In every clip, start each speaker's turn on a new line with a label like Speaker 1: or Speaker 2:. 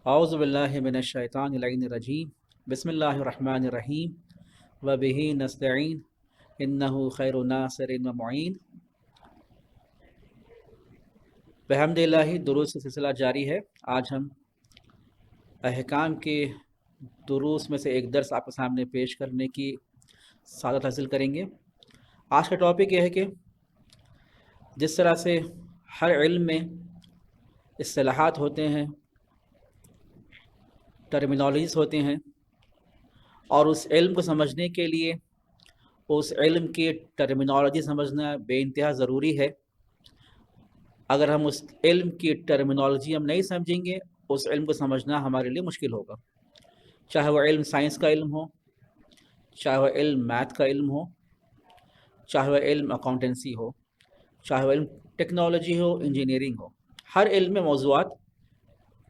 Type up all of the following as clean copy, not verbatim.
Speaker 1: اعوذ باللہ من الشیطان اللعین الرجیم بسم اللہ الرحمن الرحیم وبہ نستعین انہ خیر ناصر و معین۔ بحمد اللہ دروس کا سلسلہ جاری ہے۔ آج ہم احکام کے دروس میں سے ایک درس آپ کے سامنے پیش کرنے کی سعادت حاصل کریں گے۔ آج کا ٹاپک یہ ہے کہ جس طرح سے ہر علم میں اصطلاحات ہوتے ہیں، ٹرمینالوجیز ہوتے ہیں، اور اس علم کو سمجھنے کے لیے اس علم کی ٹرمینالوجی سمجھنا بے انتہا ضروری ہے۔ اگر ہم اس علم کی ٹرمینالوجی ہم نہیں سمجھیں گے، اس علم کو سمجھنا ہمارے لیے مشکل ہوگا، چاہے وہ علم سائنس کا علم ہو، چاہے وہ علم میتھ کا علم ہو، چاہے وہ علم اکاؤنٹنسی ہو، چاہے وہ علم ٹیکنالوجی ہو، انجینئرنگ ہو۔ ہر علم میں موضوعات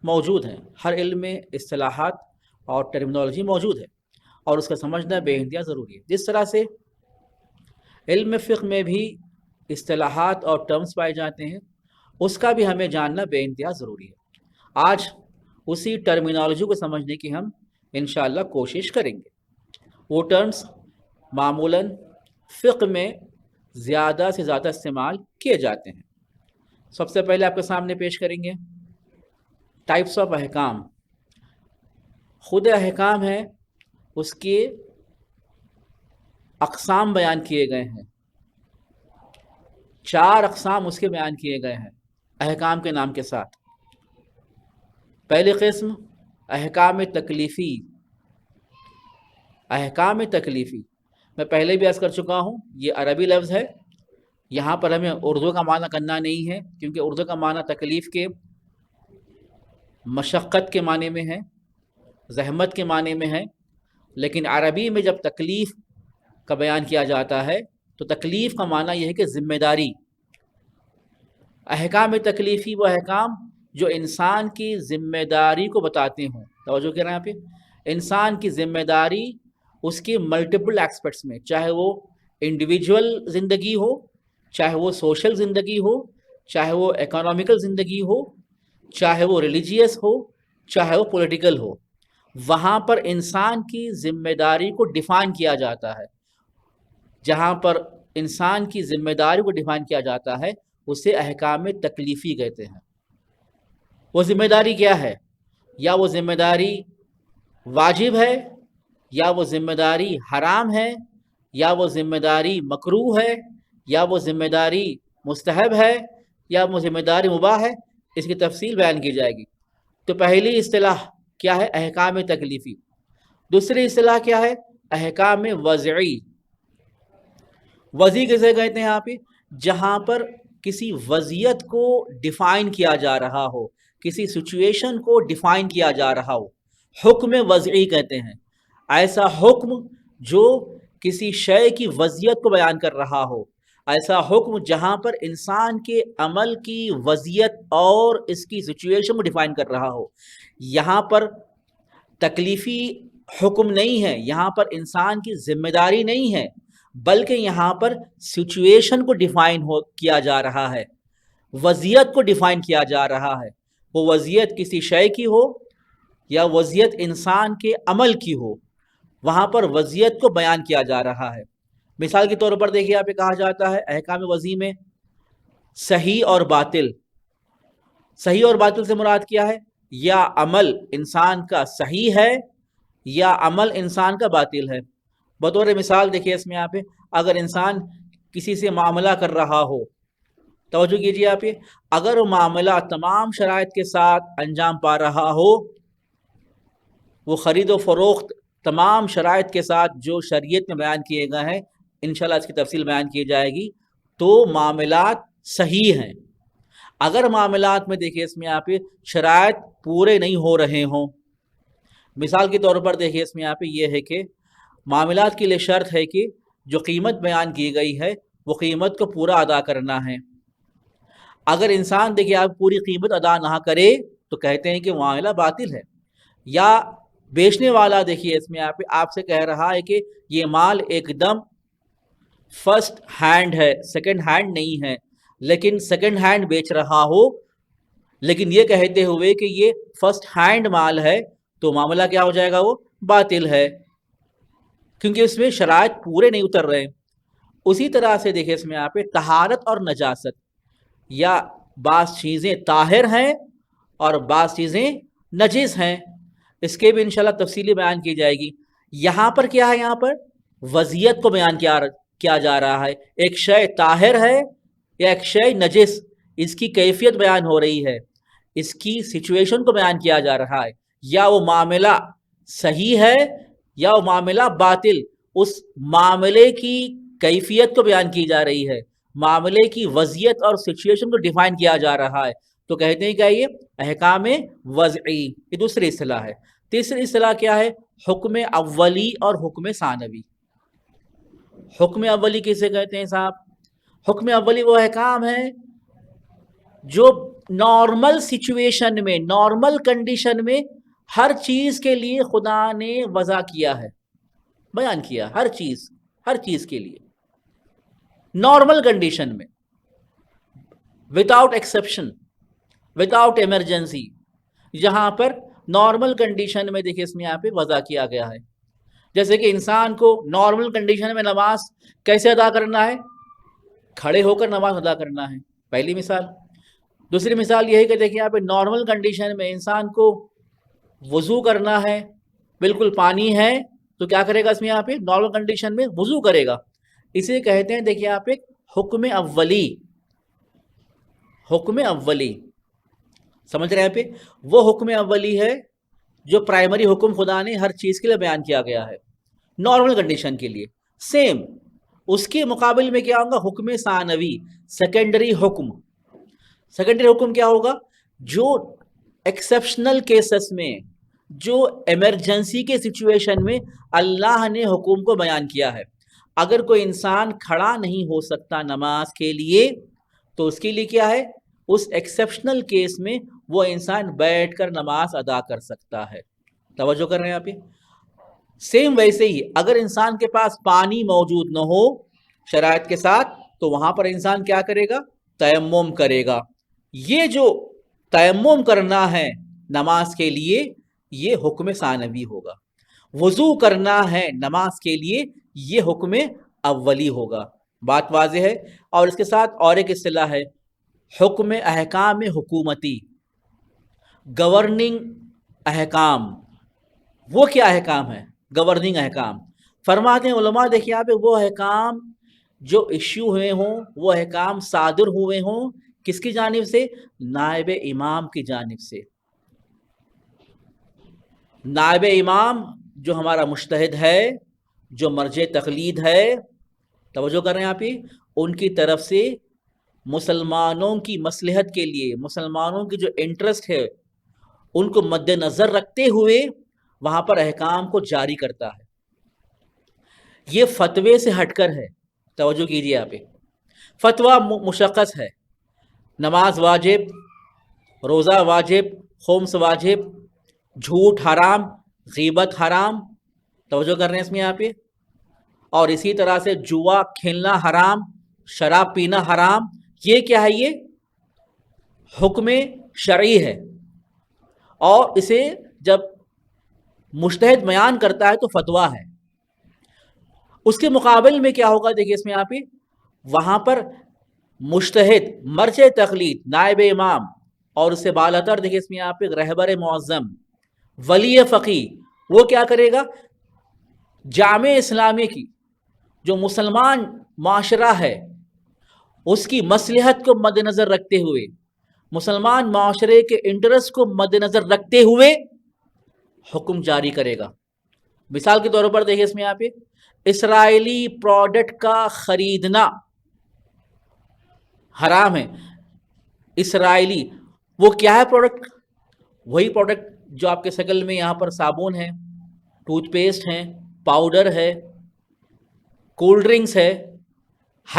Speaker 1: موجود ہیں، ہر علم میں اصطلاحات اور ٹرمینالوجی موجود ہے، اور اس کا سمجھنا بے انتہا ضروری ہے۔ جس طرح سے علم فقہ میں بھی اصطلاحات اور ٹرمز پائے جاتے ہیں، اس کا بھی ہمیں جاننا بے انتہا ضروری ہے۔ آج اسی ٹرمینالوجی کو سمجھنے کی ہم انشاءاللہ کوشش کریں گے۔ وہ ٹرمز معمولاً فقہ میں زیادہ سے زیادہ استعمال کیے جاتے ہیں۔ سب سے پہلے آپ کے سامنے پیش کریں گے ٹائپس آف احکام۔ خود احکام ہے، اس کے اقسام بیان کیے گئے ہیں، 4 اقسام اس کے بیان کیے گئے ہیں احکام کے نام کے ساتھ۔ پہلی قسم احکام تکلیفی۔ احکام تکلیفی میں پہلے بھی عرض کر چکا ہوں، یہ عربی لفظ ہے، یہاں پر ہمیں اردو کا معنی کرنا نہیں ہے، کیونکہ اردو کا معنی تکلیف کے، مشقت کے معنی میں ہے، زحمت کے معنی میں ہے، لیکن عربی میں جب تکلیف کا بیان کیا جاتا ہے تو تکلیف کا معنی یہ ہے کہ ذمہ داری۔ احکام تکلیفی وہ احکام جو انسان کی ذمہ داری کو بتاتے ہوں۔ توجہ کریں یہاں پہ، انسان کی ذمہ داری اس کی ملٹیپل ایسپیکٹس میں، چاہے وہ انڈیویجول زندگی ہو، چاہے وہ سوشل زندگی ہو، چاہے وہ اکنامیکل زندگی ہو، چاہے وہ ریلیجیس ہو، چاہے وہ پولیٹیکل ہو، وہاں پر انسان کی ذمہ داری کو ڈیفائن کیا جاتا ہے۔ جہاں پر انسان کی ذمہ داری کو ڈیفائن کیا جاتا ہے اسے احکام تکلیفی کہتے ہیں۔ وہ ذمہ داری کیا ہے؟ یا وہ ذمہ داری واجب ہے، یا وہ ذمہ داری حرام ہے، یا وہ ذمہ داری مکروہ ہے، یا وہ ذمہ داری مستحب ہے، یا وہ ذمہ داری مباح ہے، اس کی تفصیل بیان کی جائے گی۔ تو پہلی اصطلاح کیا ہے؟ احکام تکلیفی۔ دوسری اصطلاح کیا ہے؟ احکام وضعی۔ وضعی کسے کہتے ہیں یہاں پہ؟ جہاں پر کسی وضعیت کو ڈیفائن کیا جا رہا ہو، کسی سچویشن کو ڈیفائن کیا جا رہا ہو، حکم وضعی کہتے ہیں۔ ایسا حکم جو کسی شے کی وضعیت کو بیان کر رہا ہو، ایسا حکم جہاں پر انسان کے عمل کی وضعیت اور اس کی سچویشن کو ڈیفائن کر رہا ہو۔ یہاں پر تکلیفی حکم نہیں ہے، یہاں پر انسان کی ذمہ داری نہیں ہے، بلکہ یہاں پر سچویشن کو ڈیفائن کیا جا رہا ہے، وضعیت کو ڈیفائن کیا جا رہا ہے۔ وہ وضعیت کسی شے کی ہو یا وضعیت انسان کے عمل کی ہو، وہاں پر وضعیت کو بیان کیا جا رہا ہے۔ مثال کے طور پر دیکھیے، یہاں پہ کہا جاتا ہے احکام وضعی میں صحیح اور باطل۔ صحیح اور باطل سے مراد کیا ہے؟ یا عمل انسان کا صحیح ہے یا عمل انسان کا باطل ہے۔ بطور مثال دیکھیے اس میں یہاں پہ، اگر انسان کسی سے معاملہ کر رہا ہو، توجہ کیجیے آپ، یہ اگر وہ معاملہ تمام شرائط کے ساتھ انجام پا رہا ہو، وہ خرید و فروخت تمام شرائط کے ساتھ جو شریعت میں بیان کیے گئے ہیں، انشاءاللہ اس کی تفصیل بیان کی جائے گی، تو معاملات صحیح ہیں۔ اگر معاملات میں دیکھیے اس میں آپ شرائط پورے نہیں ہو رہے ہوں، مثال کے طور پر دیکھیے اس میں آپ یہ ہے کہ معاملات کے لیے شرط ہے کہ جو قیمت بیان کی گئی ہے وہ قیمت کو پورا ادا کرنا ہے۔ اگر انسان دیکھیے آپ پوری قیمت ادا نہ کرے تو کہتے ہیں کہ معاملہ باطل ہے، یا بیچنے والا دیکھیے اس میں آپ سے کہہ رہا ہے کہ یہ مال ایک دم فرسٹ ہینڈ ہے، سیکنڈ ہینڈ نہیں ہے، لیکن سیکنڈ ہینڈ بیچ رہا ہو، لیکن یہ کہتے ہوئے کہ یہ فرسٹ ہینڈ مال ہے، تو معاملہ کیا ہو جائے گا؟ وہ باطل ہے، کیونکہ اس میں شرائط پورے نہیں اتر رہے۔ اسی طرح سے دیکھیں اس میں آپ طہارت اور نجاست، یا بعض چیزیں طاہر ہیں اور بعض چیزیں نجس ہیں، اس کے بھی انشاءاللہ تفصیلی بیان کی جائے گی۔ یہاں پر کیا ہے؟ یہاں پر وضعیت کو بیان کیا جا رہا ہے، ایک شے طاہر ہے یا ایک شے نجس، اس کی کیفیت بیان ہو رہی ہے، اس کی سچویشن کو بیان کیا جا رہا ہے، یا وہ معاملہ صحیح ہے یا وہ معاملہ باطل، اس معاملے کی کیفیت کو بیان کی جا رہی ہے، معاملے کی وضعیت اور سچویشن کو ڈیفائن کیا جا رہا ہے، تو کہتے ہیں کہ یہ احکام وضعی، یہ دوسری اصطلاح ہے۔ تیسری اصطلاح کیا ہے؟ حکم اولی اور حکم ثانوی۔ حکم اولی کسے کہتے ہیں صاحب؟ حکم اولی وہ احکام ہے جو نارمل سچویشن میں، نارمل کنڈیشن میں ہر چیز کے لیے خدا نے وضع کیا ہے، بیان کیا، ہر چیز کے لیے نارمل کنڈیشن میں، وداؤٹ ایکسیپشن، وداؤٹ ایمرجنسی، جہاں پر نارمل کنڈیشن میں دیکھیں اس میں یہاں پہ وضع کیا گیا ہے۔ جیسے کہ انسان کو نارمل کنڈیشن میں نماز کیسے ادا کرنا ہے؟ کھڑے ہو کر نماز ادا کرنا ہے، پہلی مثال۔ دوسری مثال یہ ہے کہ دیکھیں یہاں پہ نارمل کنڈیشن میں انسان کو وضو کرنا ہے، بالکل پانی ہے تو کیا کرے گا؟ اس میں یہاں پہ نارمل کنڈیشن میں وضو کرے گا، اسے کہتے ہیں دیکھیں یہاں پہ حکم اولی۔ حکم اولی سمجھ رہے ہیں پہ؟ وہ حکم اولی ہے جو پرائمری حکم خدا نے ہر چیز کے لیے بیان کیا گیا ہے، نارمل کنڈیشن کے لیے۔ سیم اس کے مقابل میں کیا ہوگا؟ حکم ثانوی، سیکنڈری حکم۔ سیکنڈری حکم کیا ہوگا؟ جو ایکسیپشنل کیسز میں، جو ایمرجنسی کے سچویشن میں اللہ نے حکم کو بیان کیا ہے۔ اگر کوئی انسان کھڑا نہیں ہو سکتا نماز کے لیے تو اس کے لیے کیا ہے؟ اس ایکسیپشنل کیس میں وہ انسان بیٹھ کر نماز ادا کر سکتا ہے۔ توجہ کر رہے ہیں آپ؟ سیم ویسے ہی اگر انسان کے پاس پانی موجود نہ ہو شرائط کے ساتھ، تو وہاں پر انسان کیا کرے گا؟ تیمم کرے گا۔ یہ جو تیمم کرنا ہے نماز کے لیے، یہ حکم ثانوی ہوگا۔ وضو کرنا ہے نماز کے لیے، یہ حکم اولی ہوگا۔ بات واضح ہے؟ اور اس کے ساتھ اور ایک اصطلاح ہے حکم احکام حکومتی، گورننگ احکام۔ وہ کیا احکام ہے؟ گورننگ احکام۔ فرماتے ہیں علماء دیکھیں آپ وہ احکام جو ایشو ہوئے ہوں، وہ احکام صادر ہوئے ہوں کس کی جانب سے؟ نائب امام کی جانب سے۔ نائب امام جو ہمارا مجتہد ہے، جو مرجع تقلید ہے، توجہ کر رہے ہیں آپ ہی، ان کی طرف سے مسلمانوں کی مصلحت کے لیے، مسلمانوں کی جو انٹرسٹ ہے ان کو مد نظر رکھتے ہوئے وہاں پر احکام کو جاری کرتا ہے۔ یہ فتوے سے ہٹ کر ہے، توجہ کیجیے آپ۔ فتویٰ مشخص ہے، نماز واجب، روزہ واجب، خمس واجب، جھوٹ حرام، غیبت حرام، توجہ کر رہے ہیں اس میں آپ۔ اور اسی طرح سے جوا کھیلنا حرام، شراب پینا حرام۔ یہ کیا ہے؟ یہ حکم شرعی ہے، اور اسے جب مجتہد بیان کرتا ہے تو فتویٰ ہے۔ اس کے مقابل میں کیا ہوگا؟ دیکھیے اس میں آپ وہاں پر مجتہد، مرجع تقلید، نائب امام، اور اس سے بالاتر دیکھیے اس میں آپ رہبر معظم، ولی فقیہ، وہ کیا کرے گا؟ جامع اسلامی کی جو مسلمان معاشرہ ہے اس کی مصلحت کو مد نظر رکھتے ہوئے، مسلمان معاشرے کے انٹرسٹ کو مد نظر رکھتے ہوئے حکم جاری کرے گا۔ مثال کے طور پر دیکھیں اس میں یہاں پہ اسرائیلی پروڈکٹ کا خریدنا حرام ہے۔ اسرائیلی وہ کیا ہے پروڈکٹ؟ وہی پروڈکٹ جو آپ کے شکل میں یہاں پر صابن ہے، ٹوتھ پیسٹ ہے، پاؤڈر ہے، کولڈ ڈرنکس ہے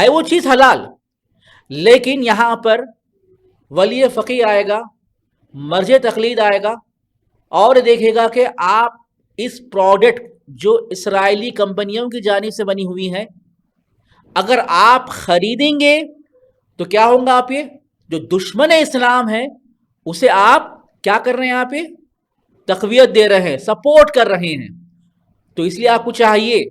Speaker 1: وہ چیز حلال، لیکن یہاں پر ولی فقیہ آئے گا، مرج تقلید آئے گا اور دیکھے گا کہ آپ اس پروڈکٹ جو اسرائیلی کمپنیوں کی جانب سے بنی ہوئی ہے اگر آپ خریدیں گے تو کیا ہوں گا؟ آپ یہ جو دشمن اسلام ہے اسے آپ کیا کر رہے ہیں؟ آپ یہ تقویت دے رہے ہیں، سپورٹ کر رہے ہیں۔ تو اس لیے آپ کو چاہیے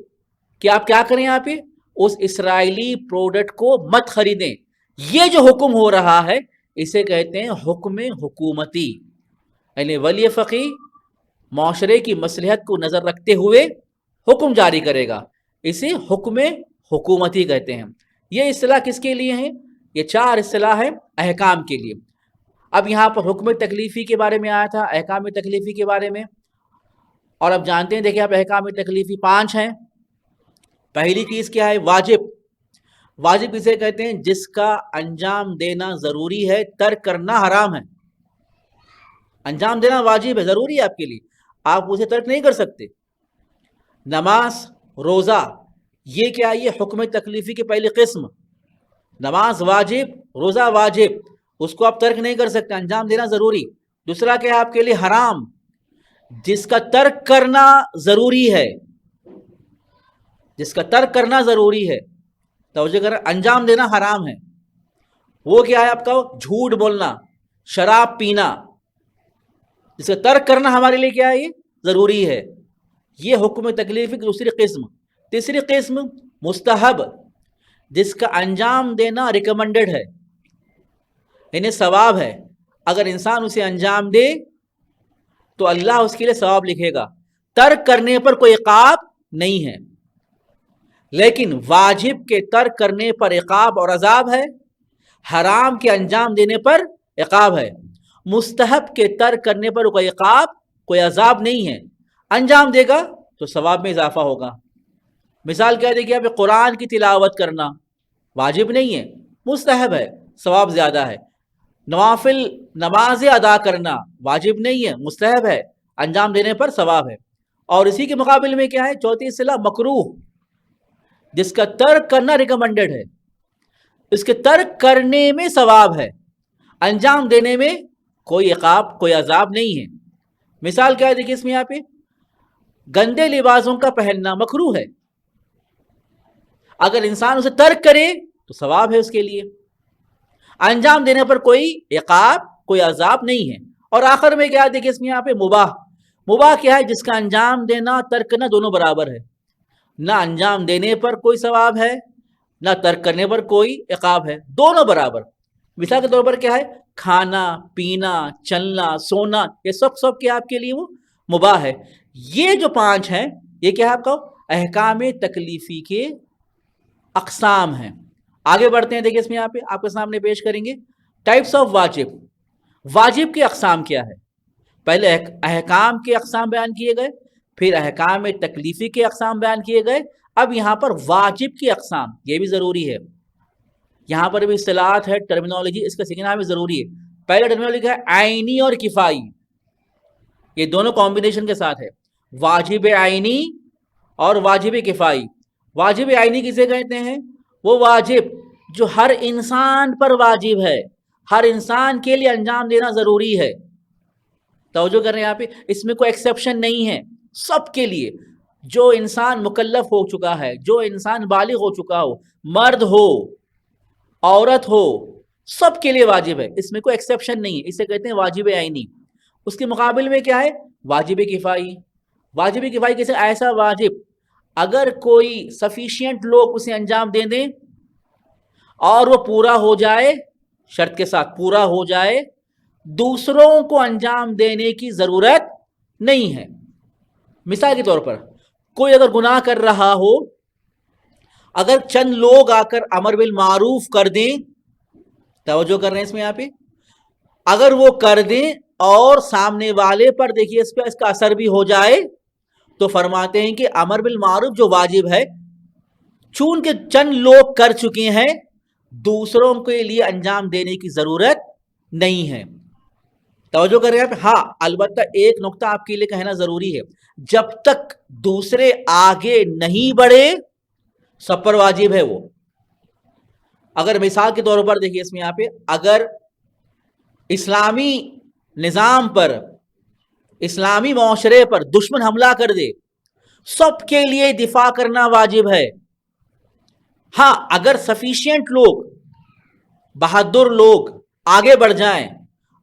Speaker 1: کہ آپ کیا کریں؟ آپ یہ اس اسرائیلی پروڈکٹ کو مت خریدیں۔ یہ جو حکم ہو رہا ہے اسے کہتے ہیں حکم حکومتی، یعنی ولی فقیہ معاشرے کی مصلحت کو نظر رکھتے ہوئے حکم جاری کرے گا، اسے حکم حکومتی کہتے ہیں۔ یہ اصطلاح کس کے لیے ہیں؟ یہ چار اصطلاح ہیں احکام کے لیے۔ اب یہاں پر حکم تکلیفی کے بارے میں آیا تھا، احکام تکلیفی کے بارے میں، اور اب جانتے ہیں دیکھیں آپ احکام تکلیفی 5 ہیں۔ پہلی چیز کیا ہے؟ واجب۔ واجب اسے کہتے ہیں جس کا انجام دینا ضروری ہے، ترک کرنا حرام ہے۔ انجام دینا واجب ہے، ضروری ہے آپ کے لیے، آپ اسے ترک نہیں کر سکتے۔ نماز، روزہ، یہ کیا؟ یہ حکم تکلیفی کی پہلی قسم۔ نماز واجب، روزہ واجب، اس کو آپ ترک نہیں کر سکتے، انجام دینا ضروری۔ دوسرا کیا ہے آپ کے لیے؟ حرام، جس کا ترک کرنا ضروری ہے، جس کا ترک کرنا ضروری ہے، توجہ کر، انجام دینا حرام ہے۔ وہ کیا ہے آپ کا؟ جھوٹ بولنا، شراب پینا، جس کا ترک کرنا ہمارے لیے کیا ہے؟ یہ ضروری ہے۔ یہ حکم تکلیفی کی دوسری قسم۔ تیسری قسم مستحب، جس کا انجام دینا ریکمنڈڈ ہے، یعنی ثواب ہے، اگر انسان اسے انجام دے تو اللہ اس کے لیے ثواب لکھے گا، ترک کرنے پر کوئی عقاب نہیں ہے۔ لیکن واجب کے ترک کرنے پر عقاب اور عذاب ہے، حرام کے انجام دینے پر عقاب ہے، مستحب کے ترک کرنے پر کوئی عقاب کوئی عذاب نہیں ہے، انجام دے گا تو ثواب میں اضافہ ہوگا۔ مثال کیا دیکھیے، آپ قرآن کی تلاوت کرنا واجب نہیں ہے، مستحب ہے، ثواب زیادہ ہے۔ نوافل نمازیں ادا کرنا واجب نہیں ہے، مستحب ہے، انجام دینے پر ثواب ہے۔ اور اسی کے مقابل میں کیا ہے؟ چوتھی اصطلاح مکروہ، جس کا ترک کرنا ریکمنڈڈ ہے، اس کے ترک کرنے میں ثواب ہے، انجام دینے میں کوئی عقاب کوئی عذاب نہیں ہے۔ مثال کیا ہے دیکھیے اس میں یہاں پہ گندے لباسوں کا پہننا مکروہ ہے، اگر انسان اسے ترک کرے تو ثواب ہے اس کے لیے، انجام دینے پر کوئی عقاب کوئی عذاب نہیں ہے۔ اور آخر میں کیا دیکھیں اس میں یہاں پہ مباح۔ مباح کیا ہے؟ جس کا انجام دینا ترک کرنا دونوں برابر ہے، نہ انجام دینے پر کوئی ثواب ہے نہ ترک کرنے پر کوئی عقاب ہے، دونوں برابر۔ مثال کے طور پر کیا ہے؟ کھانا پینا چلنا سونا، یہ سب کیا آپ کے لیے وہ مباح ہے۔ یہ جو 5 ہیں یہ کیا ہے آپ کا؟ احکام تکلیفی کے اقسام ہیں۔ آگے بڑھتے ہیں، دیکھیں اس میں یہاں پہ آپ کے سامنے پیش کریں گے ٹائپس آف واجب۔ واجب کے اقسام کیا ہے؟ پہلے احکام کے اقسام بیان کیے گئے، پھر احکام تکلیفی کے اقسام بیان کیے گئے، اب یہاں پر واجب کی اقسام، یہ بھی ضروری ہے، یہاں پر بھی اصطلاحات ہے، ٹرمینالوجی اس کا سیکھنا بھی ضروری ہے۔ پہلے ٹرمینالوجی ہے عینی اور کفائی، یہ دونوں کمبینیشن کے ساتھ ہے، واجب عینی اور واجب کفائی۔ واجب عینی کسے کہتے ہیں؟ وہ واجب جو ہر انسان پر واجب ہے، ہر انسان کے لیے انجام دینا ضروری ہے۔ توجہ کر رہے ہیں یہاں پہ، اس میں کوئی ایکسیپشن نہیں ہے، سب کے لیے، جو انسان مکلف ہو چکا ہے، جو انسان بالغ ہو چکا ہو، مرد ہو عورت ہو، سب کے لیے واجب ہے، اس میں کوئی ایکسیپشن نہیں ہے، اسے کہتے ہیں واجب عینی۔ اس کے مقابل میں کیا ہے؟ واجب کفائی۔ واجب کفائی کیسے؟ ایسا واجب اگر کوئی سفیشینٹ لوگ اسے انجام دے دیں اور وہ پورا ہو جائے، شرط کے ساتھ پورا ہو جائے، دوسروں کو انجام دینے کی ضرورت نہیں ہے۔ مثال کے طور پر کوئی اگر گناہ کر رہا ہو اگر چند لوگ آ کر امر بالمعروف کر دیں، توجہ کر رہے ہیں اس میں یہاں پہ، اگر وہ کر دیں اور سامنے والے پر دیکھیے اس کا اثر بھی ہو جائے، تو فرماتے ہیں کہ امر بالمعروف جو واجب ہے، چونکہ چند لوگ کر چکے ہیں، دوسروں کے لیے انجام دینے کی ضرورت نہیں ہے۔ توجہ کر رہے ہیں آپ؟ ہاں البتہ ایک نقطہ آپ کے لیے کہنا ضروری ہے، جب تک دوسرے آگے نہیں بڑھے سب پر واجب ہے وہ۔ اگر مثال کے طور پر دیکھیے اس میں یہاں پہ، اگر اسلامی نظام پر، اسلامی معاشرے پر دشمن حملہ کر دے، سب کے لیے دفاع کرنا واجب ہے۔ ہاں اگر سفیشینٹ لوگ، بہادر لوگ آگے بڑھ جائیں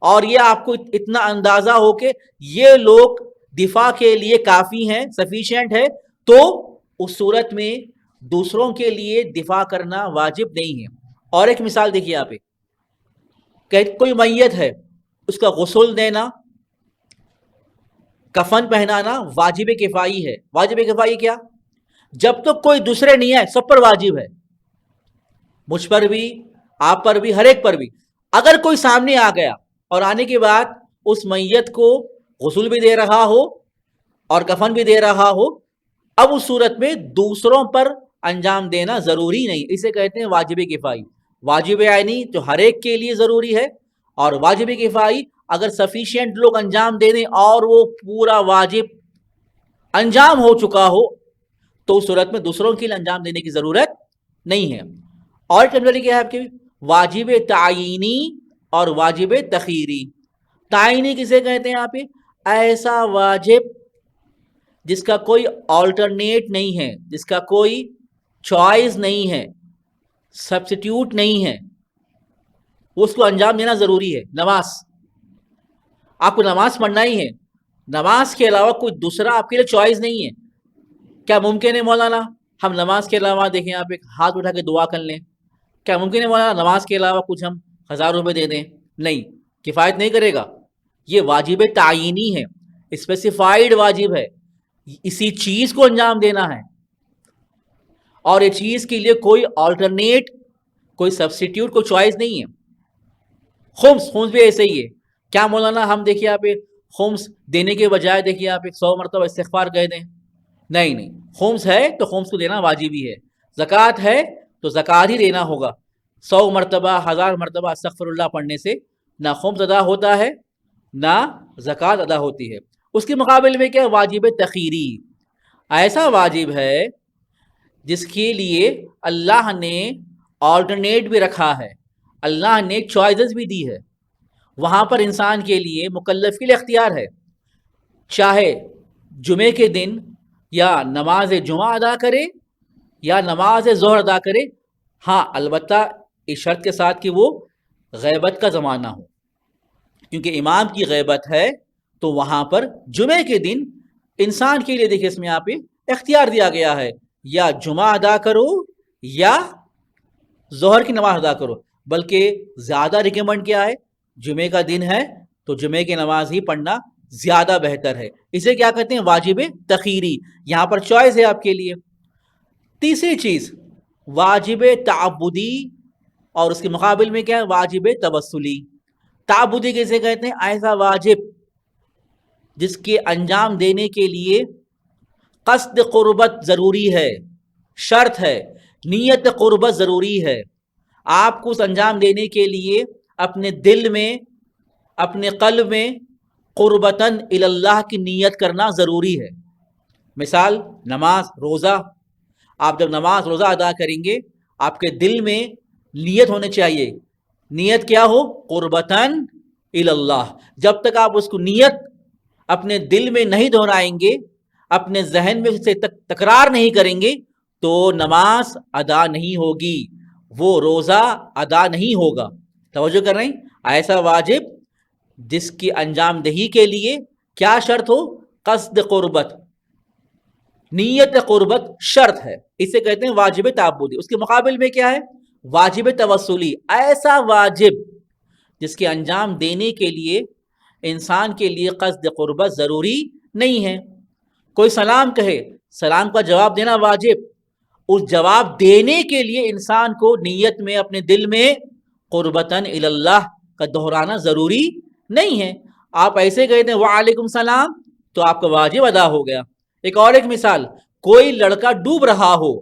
Speaker 1: اور یہ آپ کو اتنا اندازہ ہو کہ یہ لوگ دفاع کے لیے کافی ہیں، سفیشینٹ ہے، تو اس صورت میں دوسروں کے لیے دفاع کرنا واجب نہیں ہے۔ اور ایک مثال دیکھیے آپ، کہ کوئی میت ہے، اس کا غسل دینا، کفن پہنانا واجب کفائی ہے۔ واجب کفائی کیا؟ جب تک کوئی دوسرے نہیں ہے سب پر واجب ہے، مجھ پر بھی، آپ پر بھی، ہر ایک پر بھی۔ اگر کوئی سامنے آ گیا اور آنے کے بعد اس میت کو غسل بھی دے رہا ہو اور کفن بھی دے رہا ہو، اب اس صورت میں دوسروں پر انجام دینا ضروری نہیں، اسے کہتے ہیں واجب کفائی۔ واجب عینی جو ہر ایک کے لیے ضروری ہے، اور واجب کفائی اگر سفیشینٹ لوگ انجام دے دیں اور وہ پورا واجب انجام ہو چکا ہو، تو اس صورت میں دوسروں کے لیے انجام دینے کی ضرورت نہیں ہے۔ اور کمزوری کیا ہے آپ کے؟ واجب تعینی اور واجب تخیری۔ تعینی کسے کہتے ہیں آپ؟ ایسا واجب جس کا کوئی آلٹرنیٹ نہیں ہے، جس کا کوئی چوائس نہیں ہے، سبسٹیوٹ نہیں ہے، اس کو انجام دینا ضروری ہے۔ نماز، آپ کو نماز پڑھنا ہی ہے، نماز کے علاوہ کوئی دوسرا آپ کے لیے چوائس نہیں ہے۔ کیا ممکن ہے مولانا ہم نماز کے علاوہ، دیکھیں آپ ایک ہاتھ اٹھا کے دعا کر لیں؟ کیا ممکن ہے مولانا نماز کے علاوہ کچھ ہم 1000 روپے دے دیں؟ نہیں، کفایت نہیں کرے گا۔ یہ واجب تعینی ہے، اسپیسیفائیڈ واجب ہے، اسی چیز کو انجام دینا ہے، اور یہ چیز کے لیے کوئی آلٹرنیٹ، کوئی سبسٹیوٹ، کوئی چوائس نہیں ہے۔ خمس بھی ایسے ہی ہے۔ کیا مولانا ہم دیکھیے آپ خمس دینے کے بجائے دیکھیے آپ 100 مرتبہ استغفار کہہ دیں؟ نہیں، خمس ہے تو خمس کو دینا واجب ہی ہے۔ زکوٰۃ ہے تو زکوٰۃ ہی دینا ہوگا۔ 100 مرتبہ، 1000 مرتبہ استغفر اللہ پڑھنے سے نہ خمس ادا ہوتا ہے نہ زکوٰۃ ادا ہوتی ہے۔ اس کے مقابل میں کیا؟ واجب تخیری، ایسا واجب ہے جس کے لیے اللہ نے آلٹرنیٹ بھی رکھا ہے، اللہ نے چوائسز بھی دی ہے۔ وہاں پر انسان کے لیے، مکلف کے لیے اختیار ہے، چاہے جمعے کے دن یا نماز جمعہ ادا کرے یا نماز ظہر ادا کرے، ہاں البتہ اس شرط کے ساتھ کہ وہ غیبت کا زمانہ ہو، کیونکہ امام کی غیبت ہے، تو وہاں پر جمعے کے دن انسان کے لیے دیکھیں اس میں آپ اختیار دیا گیا ہے، یا جمعہ ادا کرو یا ظہر کی نماز ادا کرو، بلکہ زیادہ ریکمنڈ کیا ہے؟ جمعے کا دن ہے تو جمعے کی نماز ہی پڑھنا زیادہ بہتر ہے۔ اسے کیا کہتے ہیں؟ واجب تخیری، یہاں پر چوائس ہے آپ کے لیے۔ تیسری چیز واجب تعبدی، اور اس کے مقابل میں کیا ہے؟ واجب توسلی۔ تعبدی کیسے کہتے ہیں؟ ایسا واجب جس کے انجام دینے کے لیے قصد قربت ضروری ہے، شرط ہے، نیت قربت ضروری ہے۔ آپ کو اس انجام دینے کے لیے اپنے دل میں، اپنے قلب میں قربتاً اللہ کی نیت کرنا ضروری ہے۔ مثال نماز، روزہ، آپ جب نماز روزہ ادا کریں گے آپ کے دل میں نیت ہونے چاہیے۔ نیت کیا ہو؟ قربتاً اللہ۔ جب تک آپ اس کو نیت اپنے دل میں نہیں دہرائیں گے، اپنے ذہن میں سے تکرار نہیں کریں گے، تو نماز ادا نہیں ہوگی، وہ روزہ ادا نہیں ہوگا۔ توجہ کر رہے ہیں؟ ایسا واجب جس کی انجام دہی کے لیے کیا شرط ہو؟ قصد قربت، نیت قربت شرط ہے، اسے کہتے ہیں واجب تعبدی۔ اس کے مقابل میں کیا ہے؟ واجب توسلی، ایسا واجب جس کے انجام دینے کے لیے انسان کے لیے قصد قربت ضروری نہیں ہے۔ کوئی سلام کہے، سلام کا جواب دینا واجب، اس جواب دینے کے لیے انسان کو نیت میں اپنے دل میں قربتاً الی اللہ کا دہرانا ضروری نہیں ہے. آپ ایسے کہتے ہیں وعلیکم السلام تو آپ کا واجب ادا ہو گیا. ایک اور ایک مثال، کوئی لڑکا ڈوب رہا ہو،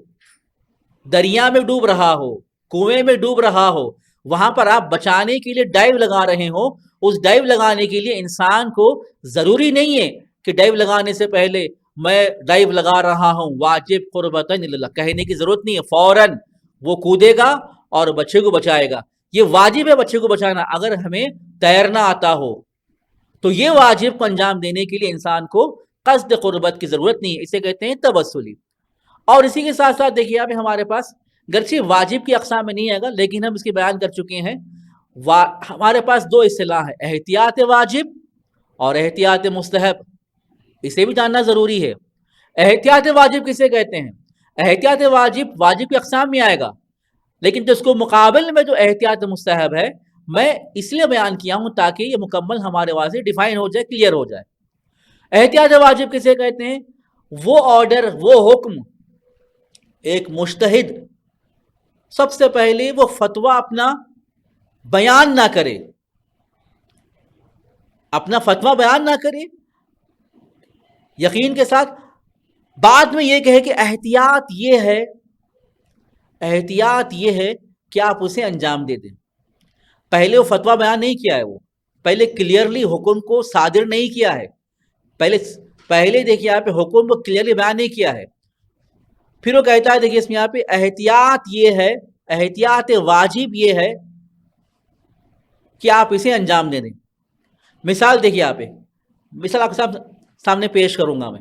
Speaker 1: دریا میں ڈوب رہا ہو، کنویں میں ڈوب رہا ہو، وہاں پر آپ بچانے کے لیے ڈائیو لگا رہے ہو. اس ڈائیو لگانے کے لیے انسان کو ضروری نہیں ہے کہ ڈائیو لگانے سے پہلے میں ڈائیو لگا رہا ہوں واجب قربتاً الی اللہ کہنے کی ضرورت نہیں ہے. فوراً وہ کودے گا اور بچے کو بچائے گا. یہ واجب ہے بچے کو بچانا. اگر ہمیں تیرنا آتا ہو تو یہ واجب کو انجام دینے کے لیے انسان کو قصد قربت کی ضرورت نہیں ہے. اسے کہتے ہیں توسلی. اور اسی کے ساتھ ساتھ دیکھیے اب ہمارے پاس گرچہ واجب کی اقسام میں نہیں آئے گا لیکن ہم اس کی بیان کر چکے ہیں. ہمارے پاس دو اصطلاح ہے، احتیاط واجب اور احتیاط مستحب. اسے بھی جاننا ضروری ہے. احتیاط واجب کسے کہتے ہیں؟ احتیاط واجب کی اقسام میں آئے گا، لیکن جس کو مقابل میں جو احتیاط مستحب ہے میں اس لیے بیان کیا ہوں تاکہ یہ مکمل ہمارے واضح ڈیفائن ہو جائے، کلیئر ہو جائے. احتیاط واجب کسے کہتے ہیں؟ وہ آرڈر، وہ حکم ایک مجتہد سب سے پہلے وہ فتویٰ اپنا بیان نہ کرے، اپنا فتویٰ بیان نہ کرے یقین کے ساتھ، بعد میں یہ کہے کہ احتیاط یہ ہے کہ آپ اسے انجام دے دیں. پہلے وہ فتویٰ بیان نہیں کیا ہے، وہ پہلے کلیئرلی حکم کو صادر نہیں کیا ہے. پہلے دیکھیے یہاں پہ حکم کو کلیئرلی بیان نہیں کیا ہے. پھر وہ کہتا ہے دیکھیے اس میں یہاں پہ احتیاط واجب یہ ہے کہ آپ اسے انجام دے دیں. مثال دیکھیے یہاں پہ، مثال آپ کے سامنے پیش کروں گا میں.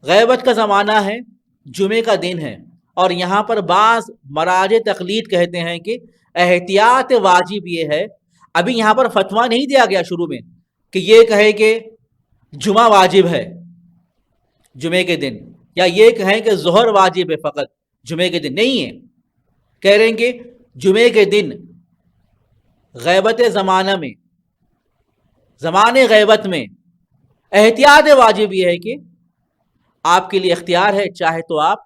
Speaker 1: غیبت کا زمانہ ہے، جمعے کا دن ہے، اور یہاں پر بعض مراجع تقلید کہتے ہیں کہ احتیاط واجب یہ ہے. ابھی یہاں پر فتویٰ نہیں دیا گیا شروع میں کہ یہ کہے کہ جمعہ واجب ہے جمعے کے دن، یا یہ کہیں کہ ظہر واجب ہے فقط جمعے کے دن. نہیں ہے، کہہ رہے ہیں کہ جمعے کے دن غیبت زمانہ میں، زمانے غیبت میں احتیاط واجب یہ ہے کہ آپ کے لیے اختیار ہے، چاہے تو آپ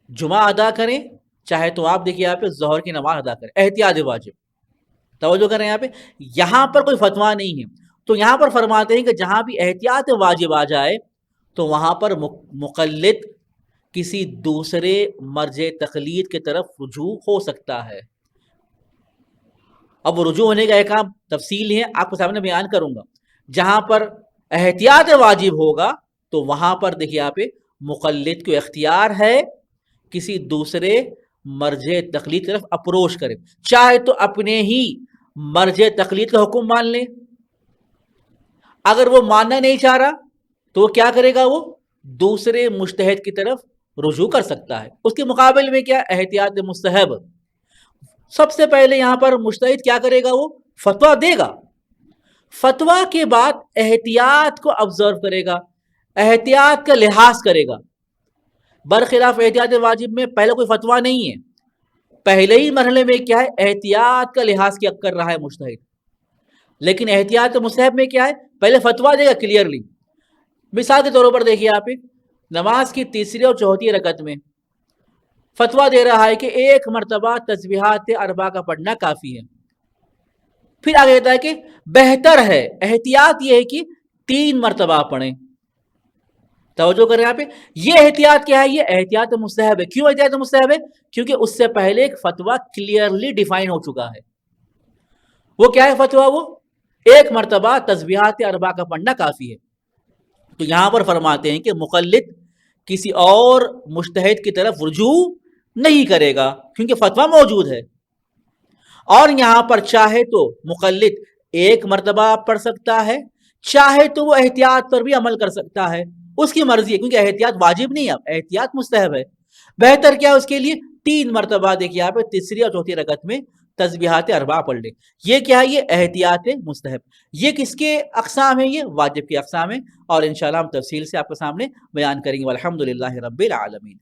Speaker 1: جمعہ ادا کریں، چاہے تو آپ دیکھیے یہاں پہ ظہر کی نماز ادا کریں. احتیاط واجب، توجہ کریں یہاں پر کوئی فتویٰ نہیں ہے. تو یہاں پر فرماتے ہیں کہ جہاں بھی احتیاط واجب آ جائے تو وہاں پر مقلد کسی دوسرے مرجع تقلید کی طرف رجوع ہو سکتا ہے. اب رجوع ہونے کا احکام تفصیل ہے، آپ کے سامنے بیان کروں گا. جہاں پر احتیاط واجب ہوگا تو وہاں پر دیکھیے یہاں پہ مقلد کو اختیار ہے کسی دوسرے مرجع تقلید کی طرف اپروچ کرے، چاہے تو اپنے ہی مرجع تقلید کا حکم مان لے. اگر وہ ماننا نہیں چاہ رہا تو وہ کیا کرے گا؟ وہ دوسرے مجتہد کی طرف رجوع کر سکتا ہے. اس کے مقابل میں کیا؟ احتیاط مستحب. سب سے پہلے یہاں پر مجتہد کیا کرے گا؟ وہ فتویٰ دے گا، فتویٰ کے بعد احتیاط کو آبزرو کرے گا، احتیاط کا لحاظ کرے گا. برخلاف احتیاط واجب میں پہلے کوئی فتویٰ نہیں ہے، پہلے ہی مرحلے میں کیا ہے؟ احتیاط کا لحاظ کیا کر رہا ہے مجتہد. لیکن احتیاط مستحب میں کیا ہے؟ پہلے فتویٰ دے گا کلیئرلی. مثال کے طور پر دیکھیے آپ نماز کی تیسری اور چوتھی رکعت میں فتویٰ دے رہا ہے کہ 1 مرتبہ تسبیحات 4 کا پڑھنا کافی ہے. پھر آگے کہتا ہے کہ بہتر ہے، احتیاط یہ ہے کہ 3 مرتبہ پڑھیں. توجہ کریں یہاں پہ، یہ احتیاط کیا ہے؟ یہ احتیاط مستحب ہے. کیوں احتیاط مستحب ہے؟ کیونکہ اس سے پہلے ایک فتویٰ کلیئرلی ڈیفائن ہو چکا ہے. وہ کیا ہے فتویٰ؟ وہ 1 مرتبہ تسبیحات 4 کا پڑھنا کافی ہے. تو یہاں پر فرماتے ہیں کہ مقلد کسی اور مجتہد کی طرف رجوع نہیں کرے گا کیونکہ فتویٰ موجود ہے. اور یہاں پر چاہے تو مقلد 1 مرتبہ پڑھ سکتا ہے، چاہے تو وہ احتیاط پر بھی عمل کر سکتا ہے، اس کی مرضی ہے. کیونکہ احتیاط واجب نہیں ہے، اب احتیاط مستحب ہے. بہتر کیا ہے اس کے لیے؟ 3 مرتبہ دیکھیے آپ تیسری اور چوتھی رکعت میں تسبیحات 4 پڑھ لیں. یہ کیا ہے؟ یہ احتیاط مستحب. یہ کس کے اقسام ہیں؟ یہ واجب کی اقسام ہیں، اور انشاءاللہ ہم تفصیل سے آپ کے سامنے بیان کریں گے. والحمدللہ رب العالمین.